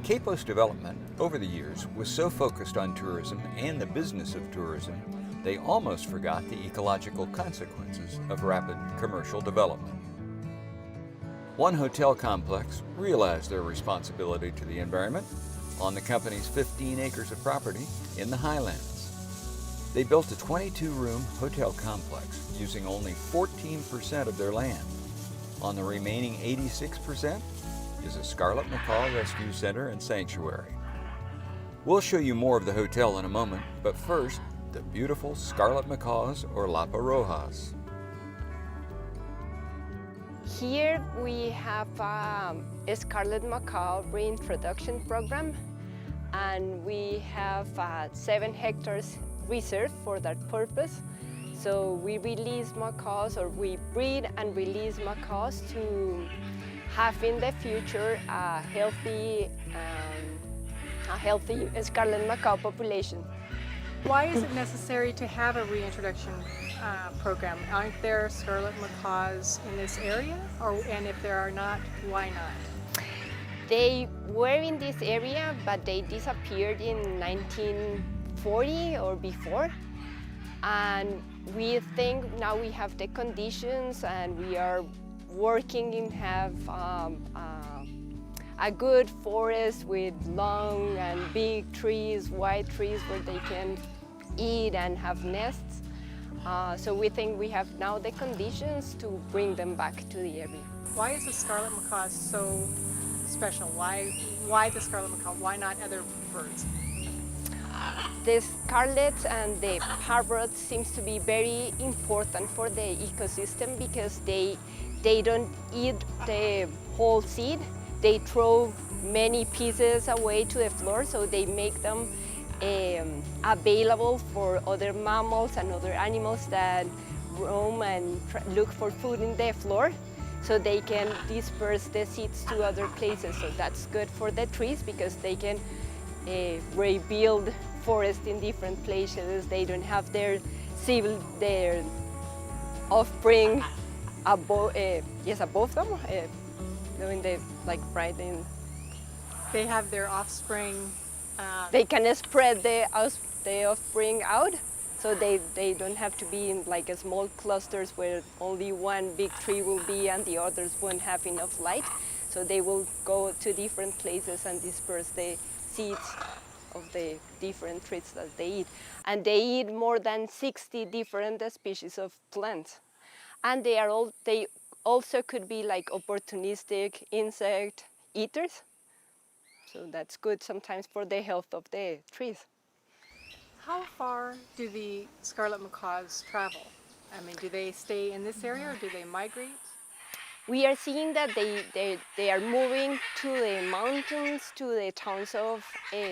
Quepos development over the years was so focused on tourism and the business of tourism, they almost forgot the ecological consequences of rapid commercial development. One hotel complex realized their responsibility to the environment on the company's 15 acres of property in the highlands. They built a 22-room hotel complex using only 14% of their land. On the remaining 86% is a Scarlet Macaw Rescue Center and Sanctuary. We'll show you more of the hotel in a moment, but first, the beautiful Scarlet Macaws or Lapa Rojas. Here we have a Scarlet Macaw reintroduction program, and we have 7 hectares reserved for that purpose. So we release macaws, or we breed and release macaws to have in the future a healthy Scarlet Macaw population. Why is it necessary to have a reintroduction program? Aren't there Scarlet Macaws in this area? And if there are not, why not? They were in this area, but they disappeared in 1940 or before. And we think now we have the conditions, and we are working in have a good forest with long and big trees, wide trees where they can eat and have nests. So we think we have now the conditions to bring them back to the area. Why is the Scarlet Macaw so special? Why the Scarlet Macaw? Why not other birds? The scarlets and the parrots seems to be very important for the ecosystem because they don't eat the whole seed. They throw many pieces away to the floor, so they make them available for other mammals and other animals that roam and look for food in the floor, so they can disperse the seeds to other places. So that's good for the trees because they can rebuild forest in different places. They don't have their offspring above them, doing the right in. They have their offspring. They can spread the offspring out, so they don't have to be in like a small clusters where only one big tree will be and the others won't have enough light. So they will go to different places and disperse the seeds of the different trees that they eat. And they eat more than 60 different species of plants. And they also could be like opportunistic insect eaters. So that's good sometimes for the health of the trees. How far do the Scarlet Macaws travel? I mean, do they stay in this area or do they migrate? We are seeing that they are moving to the mountains, to the towns of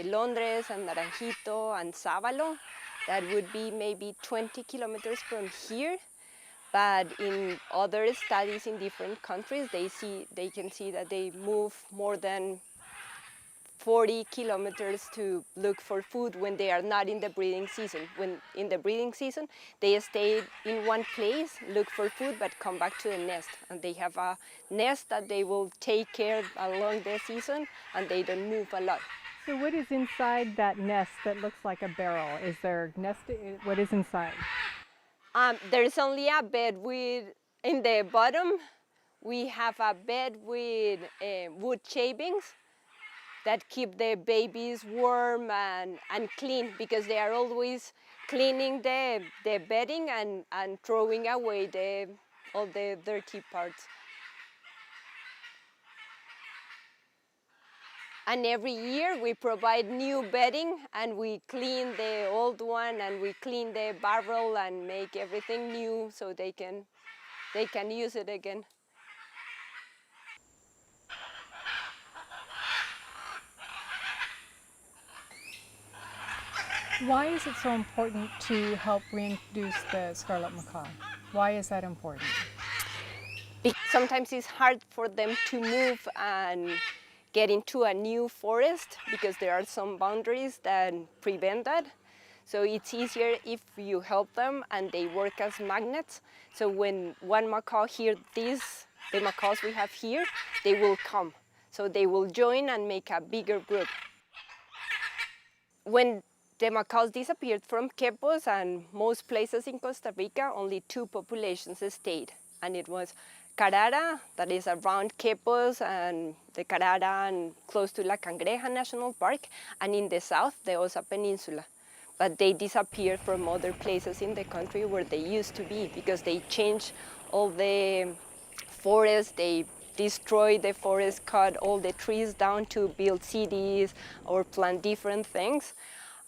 Londres and Naranjito and Sábalo. That would be maybe 20 kilometers from here. But in other studies in different countries, they can see that they move more than 40 kilometers to look for food when they are not in the breeding season. When in the breeding season, they stay in one place, look for food, but come back to the nest. And they have a nest that they will take care of along the season, and they don't move a lot. So what is inside that nest that looks like a barrel? Is there nest? What is inside? There's only a bed in the bottom, we have a bed with wood shavings that keep the babies warm and clean, because they are always cleaning the bedding and throwing away all the dirty parts. And every year we provide new bedding and we clean the old one and we clean the barrel and make everything new so they can use it again. Why is it so important to help reintroduce the Scarlet Macaw? Why is that important? Sometimes it's hard for them to move and get into a new forest because there are some boundaries that prevent that. So it's easier if you help them and they work as magnets. So when one macaw hears this the macaws we have here, they will come. So they will join and make a bigger group. When the macaws disappeared from Quepos and most places in Costa Rica, only two populations stayed. And it was Carara, that is around Quepos and the Carara and close to La Cangreja National Park, and in the south, the Osa Peninsula. But they disappeared from other places in the country where they used to be because they changed all the forests, they destroyed the forest, cut all the trees down to build cities or plant different things.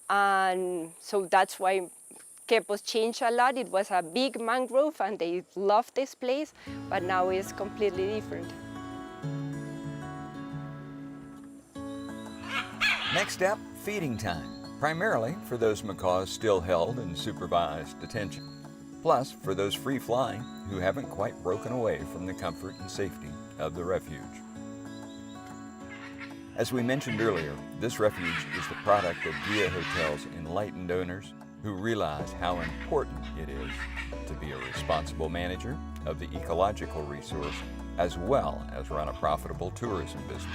And so that's why Quepos changed a lot. It was a big mangrove and they loved this place, but now it's completely different. Next up, feeding time, primarily for those macaws still held in supervised detention, plus for those free-flying who haven't quite broken away from the comfort and safety of the refuge. As we mentioned earlier, this refuge is the product of Gaia Hotel's enlightened owners who realize how important it is to be a responsible manager of the ecological resource as well as run a profitable tourism business.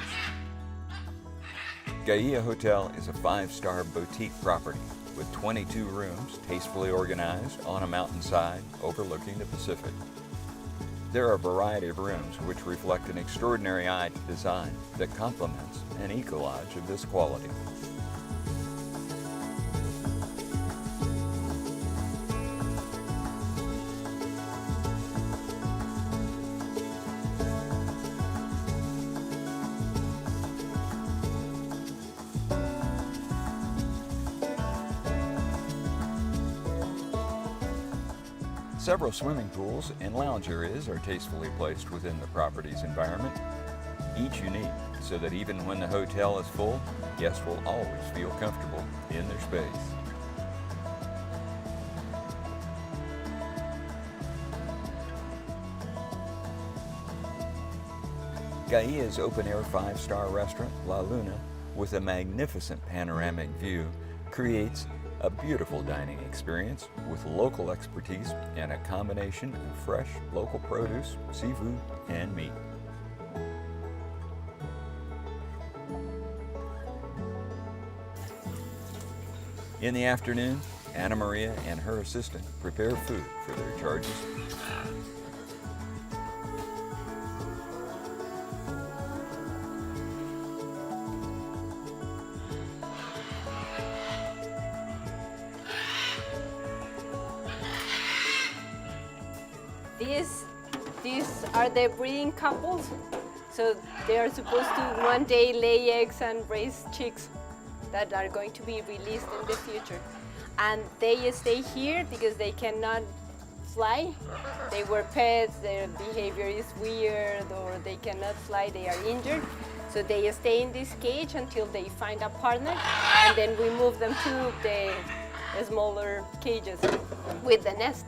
Gaia Hotel is a 5-star boutique property with 22 rooms tastefully organized on a mountainside overlooking the Pacific. There are a variety of rooms which reflect an extraordinary eye to design that complements an eco-lodge of this quality. Several swimming pools and lounge areas are tastefully placed within the property's environment, each unique so that even when the hotel is full, guests will always feel comfortable in their space. Gaia's open-air 5-star restaurant, La Luna, with a magnificent panoramic view, creates a beautiful dining experience with local expertise and a combination of fresh local produce, seafood, and meat. In the afternoon, Anna Maria and her assistant prepare food for their charges. These are the breeding couples. So they are supposed to one day lay eggs and raise chicks that are going to be released in the future. And they stay here because they cannot fly. They were pets, their behavior is weird, or they cannot fly, they are injured. So they stay in this cage until they find a partner, and then we move them to the smaller cages with the nest.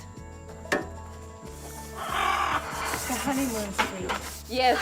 The honeymoon suite. Yes.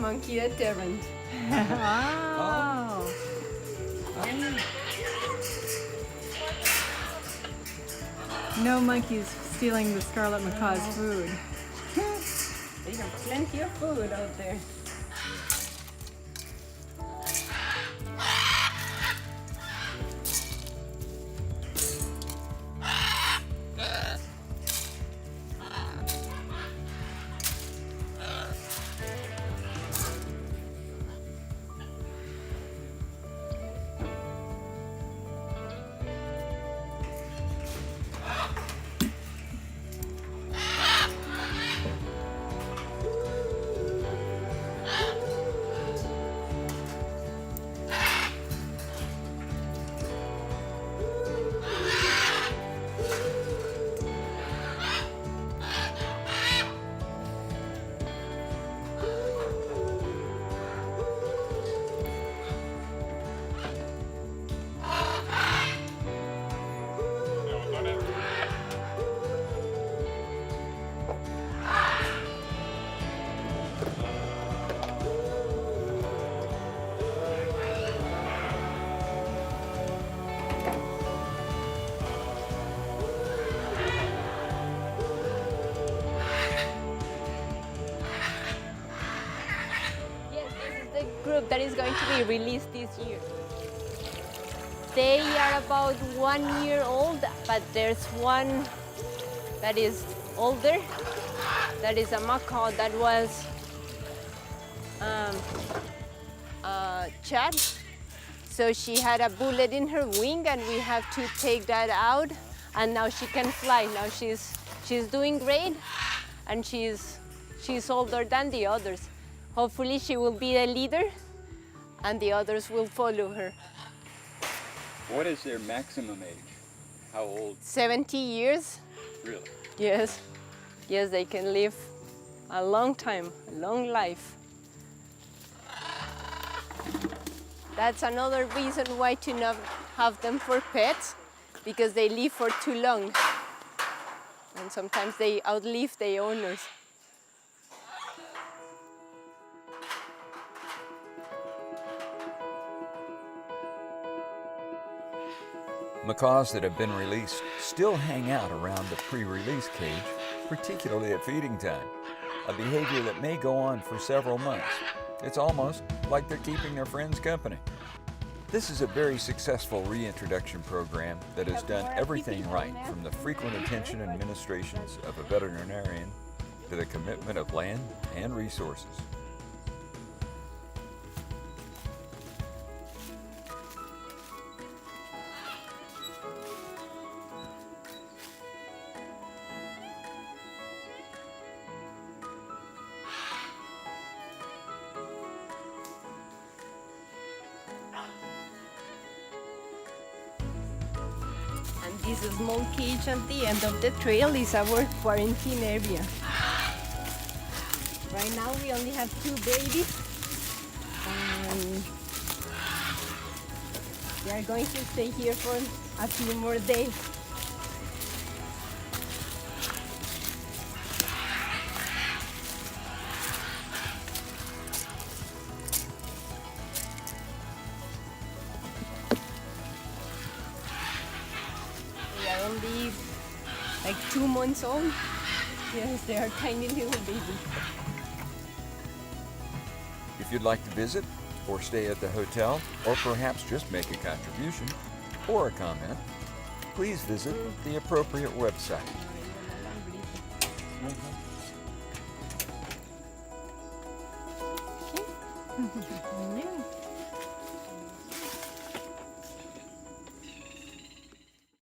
Monkey deterrent. Oh. No monkeys stealing the Scarlet Macaw's food. They have plenty of food out there. that is going to be released this year. They are about 1 year old, but there's one that is older. That is a macaw that was Chad. So she had a bullet in her wing, and we have to take that out. And now she can fly. Now she's doing great, and she's older than the others. Hopefully she will be the leader, and the others will follow her. What is their maximum age? How old? 70 years. Really? Yes. Yes, they can live a long time, a long life. That's another reason why to not have them for pets, because they live for too long. And sometimes they outlive their owners. Macaws that have been released still hang out around the pre-release cage, particularly at feeding time, a behavior that may go on for several months. It's almost like they're keeping their friends company. This is a very successful reintroduction program that has done everything right, from the frequent attention and ministrations of a veterinarian to the commitment of land and resources. And this small cage at the end of the trail is our quarantine area. Right now we only have 2 babies, and they are going to stay here for a few more days. They are only like 2 months old. Yes, they are tiny little babies. If you'd like to visit or stay at the hotel, or perhaps just make a contribution or a comment, please visit the appropriate website. Okay.